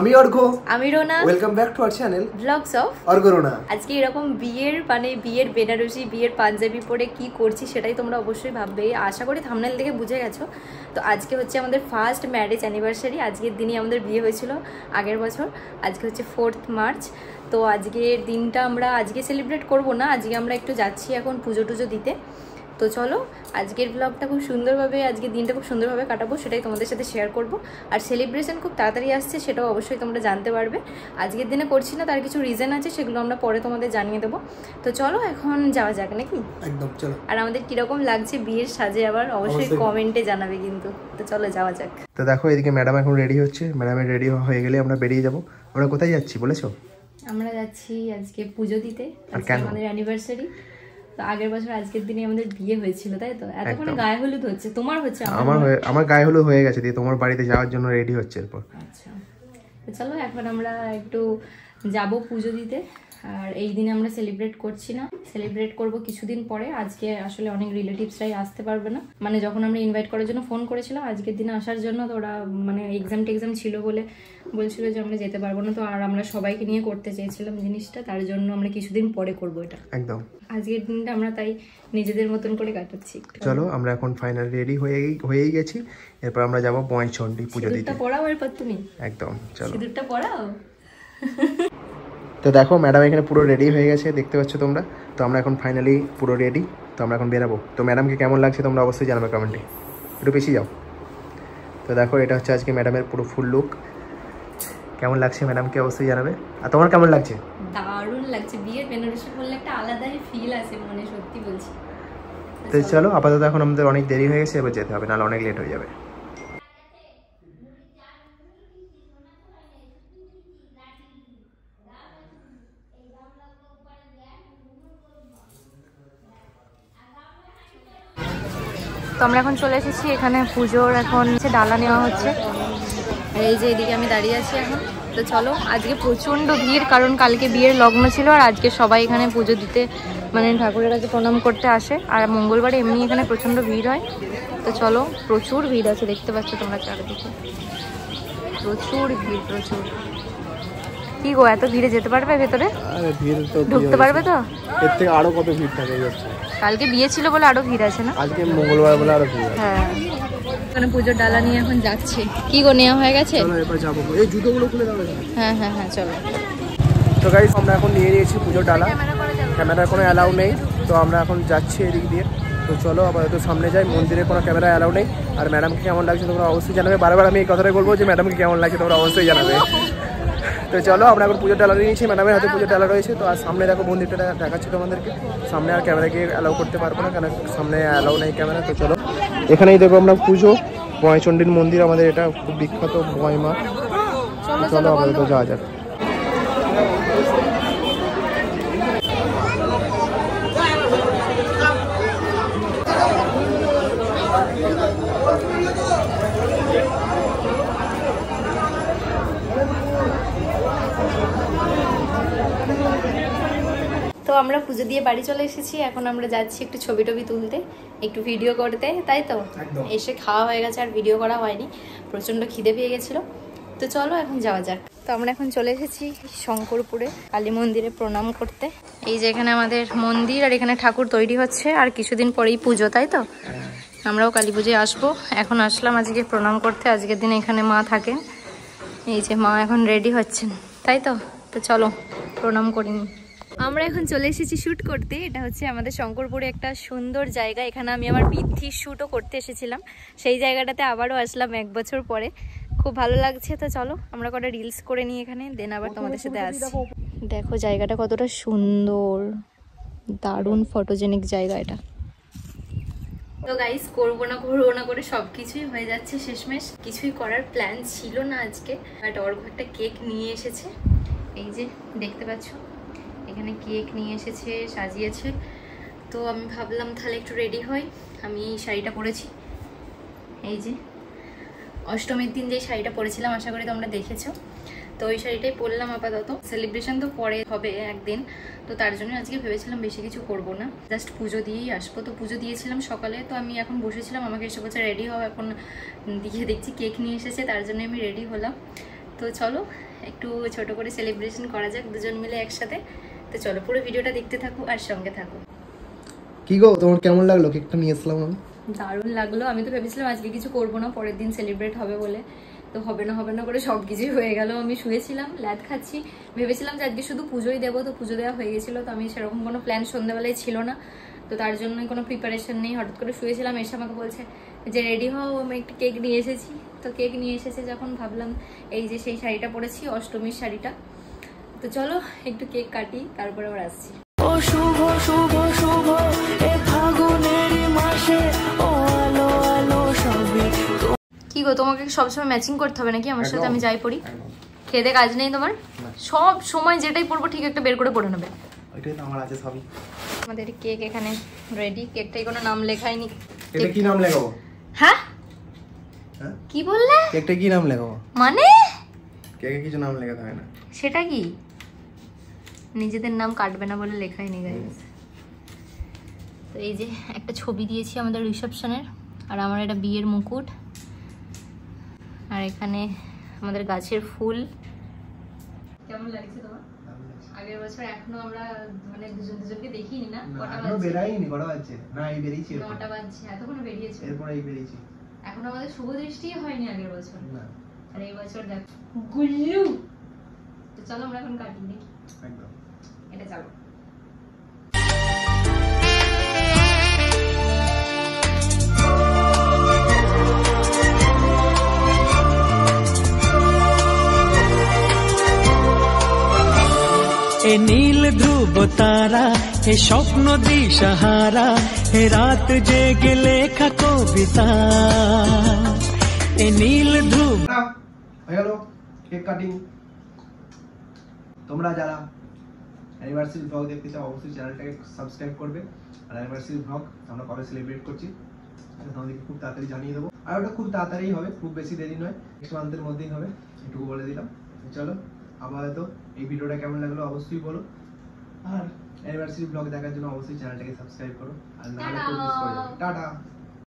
আমি অর্ঘ, আমি Rona. Welcome back to our channel vlogs of Argha Rona. আজকে এরকম বিয়ের বেনারসি বিয়ের পাঞ্জাবি পরে কি করছি সেটাই তোমরা অবশ্যই ভাববে, আশা করি থাম্বনেল দেখে বুঝে গেছো। তো আজকে হচ্ছে আমাদের ফার্স্ট ম্যারেজ অ্যানিভার্সারি। আজকের দিনই আমাদের বিয়ে হয়েছিল আগের বছর। আজকে হচ্ছে 4th মার্চ। তো আজকের দিনটা আমরা আজকে সেলিব্রেট করব না, আজকে আমরা একটু যাচ্ছি এখন পুজো টুজো দিতে। তো চলো আজকের ব্লগটা খুব সুন্দরভাবে, আজকের দিনটা খুব সুন্দরভাবে কাটাবো, সেটাই তোমাদের সাথে শেয়ার করব। আর সেলিব্রেশন খুব তাড়াতাড়ি আসছে, সেটাও অবশ্যই তোমরা জানতে পারবে। আজকের দিনে করছি না, তার কিছু রিজন আছে, সেগুলো আমরা পরে তোমাদের জানিয়ে দেবো। তো চলো এখন যাওয়া যাক নাকি? একদম চলো। আর আমাদের কিরকম লাগছে বিয়ের সাজে আবার অবশ্যই কমেন্টে জানাবে কিন্তু। তো চলো যাওয়া যাক। তো দেখো এদিকে ম্যাডাম এখন রেডি হচ্ছে, ম্যাডামের রেডি হয়ে গেলে আমরা বেরিয়ে যাব। আমরা কোথায় যাচ্ছি বলেছো? আমরা যাচ্ছি আজকে পুজো দিতে, আজকে আমাদের অ্যানিভার্সারি। তো আগের বছর আজকের দিনে আমাদের বিয়ে হয়েছিল, তাই তো? এতক্ষণে গায়ে হলুদ হচ্ছে, তোমার হচ্ছে? আমার গায়ে হলুদ হয়ে গেছে, দিয়ে তোমার বাড়িতে যাওয়ার জন্য রেডি হচ্ছে এরপর। আচ্ছা তো চলো এখন আমরা একটু যাব পুজো দিতে। আর এই দিনে আমরা সেলিব্রেট করছি না, সেলিব্রেট করব কিছুদিন পরে। আজকে আসলে অনেক রিলেটিভসরাই আসতে পারবে না, মানে যখন আমরা ইনভাইট করার জন্য ফোন করেছিলাম আজকের দিনে আসার জন্য, তো ওরা মানে এক্সাম ছিল বলে বলছিল যে আমরা যেতে পারবো না। তো আর আমরা সবাইকে নিয়ে করতে চেয়েছিলাম জিনিসটা, তার জন্য আমরা কিছুদিন পরে করব এটা। একদম আজকের দিনটা আমরা তাই নিজেদের মতন করে কাটাচ্ছি। চলো আমরা এখন ফাইনাল রেডি হয়েই গেছি, এরপর আমরা যাব বয়চন্ডী পুজো দিতে। পড়াও এরপর তুমি? একদম চলো, সিঁদুরটা পড়াও। তো দেখো ম্যাডাম এখানে পুরো রেডি হয়ে গেছে, দেখতে পাচ্ছ তোমরা। তো আমরা এখন ফাইনালি পুরো রেডি, তো আমরা এখন বেরাবো। তো ম্যাডামকে কেমন লাগছে তোমরা অবশ্যই জানাবে কমেন্টে, একটু বেশি যাও। তো দেখো এটা হচ্ছে আজকে ম্যাডামের পুরো ফুল লুক। কেমন লাগছে ম্যাডামকে অবশ্যই জানাবে। আর তোমার কেমন লাগছে? দারুণ লাগছে, বিয়ের বেনারসি পরলে একটা আলাদাই ফিল আসে মনে, সত্যি বলছি। তো চলো আপাতত এখন আমাদের অনেক দেরি হয়ে গেছে, এবার যেতে হবে, নাহলে অনেক লেট হয়ে যাবে। তো আমরা এখন চলে এসেছি এখানে পুজোর, এখন ডালা নেওয়া হচ্ছে। আর এই যে এদিকে আমি দাঁড়িয়ে আছি এখন। তো চলো আজকে প্রচণ্ড ভিড়, কারণ কালকে বিয়ের লগ্ন ছিল আর আজকে সবাই এখানে পুজো দিতে মানে ঠাকুরের কাছে প্রণাম করতে আসে। আর মঙ্গলবারে এমনি এখানে প্রচণ্ড ভিড় হয়। তো চলো প্রচুর ভিড় আছে, দেখতে পাচ্ছ তোমরা চারিদিকে প্রচুর ভিড়, প্রচুর। কি গো এত ভিড়ে যেতে পারবে ভেতরে? ঢুকতে পারবে তো? এর থেকে আরো কত ভিড় থাকে। কালকে বিয়ে ছিল বলে আরো ভিড় আছে না? আজকে মঙ্গলবার বলে আরো ভিড়। হ্যাঁ ওখানে পুজোর ডালা নিয়ে এখন যাচ্ছে। কি গো নেওয়া হয়ে গেছে? চলো এবার যাবো, এই জুতোগুলো খুলে দাও। হ্যাঁ হ্যাঁ হ্যাঁ চলো। তো গাইস আমরা এখন নিয়ে নিয়েছি পুজোর ডালা, ক্যামেরার কোনো অ্যালাউ নেই, তো আমরা এখন যাচ্ছি এদিক দিয়ে। তো চলো আপাতত সামনে যাই, মন্দিরে কোনো ক্যামেরা অ্যালাউ নেই। আর ম্যাডামকে কেমন লাগছে তোমরা অবশ্যই জানাবে। বারবার আমি এই কথাটাই বলবো যে ম্যাডামকে কেমন লাগছে তোমরা অবশ্যই জানাবে। তো চলো আমরা এখন পুজোর ডালা নিয়েছি, ম্যাডামের হাতে পুজোর ডালা রয়েছে। তো আর সামনে দেখো মন্দিরটা দেখাচ্ছি তোমাদেরকে। সামনে আর ক্যামেরাকে অ্যালাউ করতে পারবো না, কারণ সামনে অ্যালাউ নেই ক্যামেরা। তো চলো এখানেই দেখবো আমরা পুজো, বয়চন্ডীর মন্দির আমাদের, এটা খুব বিখ্যাত বয় মা। চলো আপাতত যাওয়া যাক। তো আমরা পুজো দিয়ে বাড়ি চলে এসেছি, এখন আমরা যাচ্ছি একটু ছবি টবি তুলতে, একটু ভিডিও করতে, তাই তো? এসে খাওয়া হয়ে গেছে আর ভিডিও করা হয়নি, প্রচণ্ড খিদে পেয়ে গেছিলো। তো চলো এখন যাওয়া যাক। তো আমরা এখন চলে এসেছি শঙ্করপুরে কালী মন্দিরে প্রণাম করতে। এই যে এখানে আমাদের মন্দির, আর এখানে ঠাকুর তৈরি হচ্ছে, আর কিছুদিন পরেই পুজো, তাই তো? আমরাও কালী পুজোয় আসবো। এখন আসলাম আজকে প্রণাম করতে, আজকের দিনে এখানে মা থাকেন। এই যে মা এখন রেডি হচ্ছেন, তাই তো? তো চলো প্রণাম করিনি। আমরা এখন চলে এসেছি শ্যুট করতে। এটা হচ্ছে আমাদের শঙ্করপুরে একটা সুন্দর জায়গা, এখানে আমি আমার বৃদ্ধির শ্যুটও করতে এসেছিলাম। সেই জায়গাটাতে আবারও আসলাম 1 বছর পরে, খুব ভালো লাগছে। তো চলো আমরা কটা রিলস করে নিই এখানে, দেন আবার তোমাদের সাথে আসছি। দেখো জায়গাটা কতটা সুন্দর, দারুণ ফটোজেনিক জায়গা এটা। তো গাইস করবো না করে সবকিছুই হয়ে যাচ্ছে শেষমেশ। কিছুই করার প্ল্যান ছিল না আজকে, বাট অর্ঘ একটা কেক নিয়ে এসেছে। এই যে দেখতে পাচ্ছ এখানে কেক নিয়ে এসেছে, সাজিয়েছে। তো আমি ভাবলাম তাহলে একটু রেডি হই। আমি এই শাড়িটা পরেছি, এই যে অষ্টমীর দিন যে শাড়িটা পরেছিলাম, আশা করি তোমরা দেখেছো। তো ওই শাড়িটাই পরলাম আপাতত। সেলিব্রেশন তো পরে হবে একদিন, তো তার জন্য আজকে ভেবেছিলাম বেশি কিছু করব না, জাস্ট পুজো দিয়েই আসবো। তো পুজো দিয়েছিলাম সকালে, তো আমি এখন বসেছিলাম, আমাকে এসে বলছে রেডি হও। এখন দিয়ে দেখছি কেক নিয়ে এসেছে, তার জন্য আমি রেডি হলাম। তো চলো একটু ছোট করে সেলিব্রেশন করা যাক দুজন মিলে একসাথে। তো চলো পুরো ভিডিওটা দেখতে থাকো আর সঙ্গে থাকো। কি গো তোমার কেমন লাগলো কেকটা নিয়ে এসলাম আমি? দারুণ লাগলো। আমি তো ভেবেছিলাম আজকে কিছু করবো না, পরের দিন সেলিব্রেট হবে বলে, তো হবে না করে সব কিছুই হয়ে গেল। আমি শুয়েছিলাম, ল্যাদ খাচ্ছি, ভেবেছিলাম যে আজকে শুধু পুজোই দেবো, তো পুজো দেওয়া হয়ে গেছিলো। তো আমি সেরকম কোনো প্ল্যান সন্ধ্যাবেলায় ছিল না, তো তার জন্যই কোনো প্রিপারেশন নেই। হঠাৎ করে শুয়েছিলাম, এসে আমাকে বলছে যে রেডি হও, আমি একটু কেক নিয়ে এসেছি। তো কেক নিয়ে এসেছে যখন ভাবলাম এই যে সেই শাড়িটা পরেছি, অষ্টমীর শাড়িটা, তো চলো একটু কেক কাটি, তারপরে আবার আসছি। ও শুভ শুভ শুভ এ ফাগুনের মাসে ও আলো আলো সবে। কি গো, তোমাকে সবসময় ম্যাচিং করতে হবে নাকি আমার সাথে? আমি যাই পড়ি, খেতে কাজ নেই তোমার? সব সময় যেটাই পরবো ঠিক একটা বের করে পরে নেবে। ওইটাই তো আমার আছে সবই। আমাদের কেক এখানে রেডি। কেকটাই কোনো নাম লেখায়নি। এটা কি নাম লেখাবো? হ্যাঁ কি বললে? কেকটা কি নাম লেখাবো? মানে কেকে কিছু নাম লেখাতে হয় না। সেটা কি? নিজেদের নাম কাটবে না বলে লেখায়নি গাইস। তো এই যে একটা ছবি দিয়েছি আমাদের রিসেপশনের, আর আমার এটা বিয়ের মুকুট, আর এখানে আমাদের গাছের ফুল। কেমন লাগছে তোমার? আগের বছর এখনো আমরা মানে দুজনকে দেখিনি না। কটা বাজছে? বেরাইনি, কটা বাজছে? না এই বেরিয়েছি। 9টা বাজছে, এতক্ষণ বেরিয়েছে। এরপর এই বেরিয়েছি। এখন আমাদের শুভ দৃষ্টি হয়নি আগের বছর, না আর এই বছর দেখ গুল্লু। তো চলো আমরা এখন কাটি নাকি? একদম এটা চলো। এ নীল ধ্রুব তারা, এ স্বপ্ন দিশাহারা, এ রাত জেগে লেখা কবিতা। এ নীল ধ্রুব হয়ে গেল কেক কাটিং। তোমরা যারা অ্যানিভার্সারি ব্লগ দেখতে চাও অবশ্যই চ্যানেলটাকে সাবস্ক্রাইব করবে। আর অ্যানিভার্সারি ব্লগ আমরা কবে সেলিব্রেট করছি সেটা তোমাদেরকে খুব তাড়াতাড়ি জানিয়ে দেবো। আর ওটা খুব তাড়াতাড়ি হবে, খুব বেশি দেরি নয়, নেক্সট মান্থের মধ্যেই হবে, এটুকু বলে দিলাম। চলো আপাতত এই ভিডিওটা কেমন লাগলো অবশ্যই বলো, আর অ্যানিভার্সারি ব্লগ দেখার জন্য অবশ্যই চ্যানেলটাকে সাবস্ক্রাইব করো। আর নাহলে খুব মিস করে যাবে। টাটা।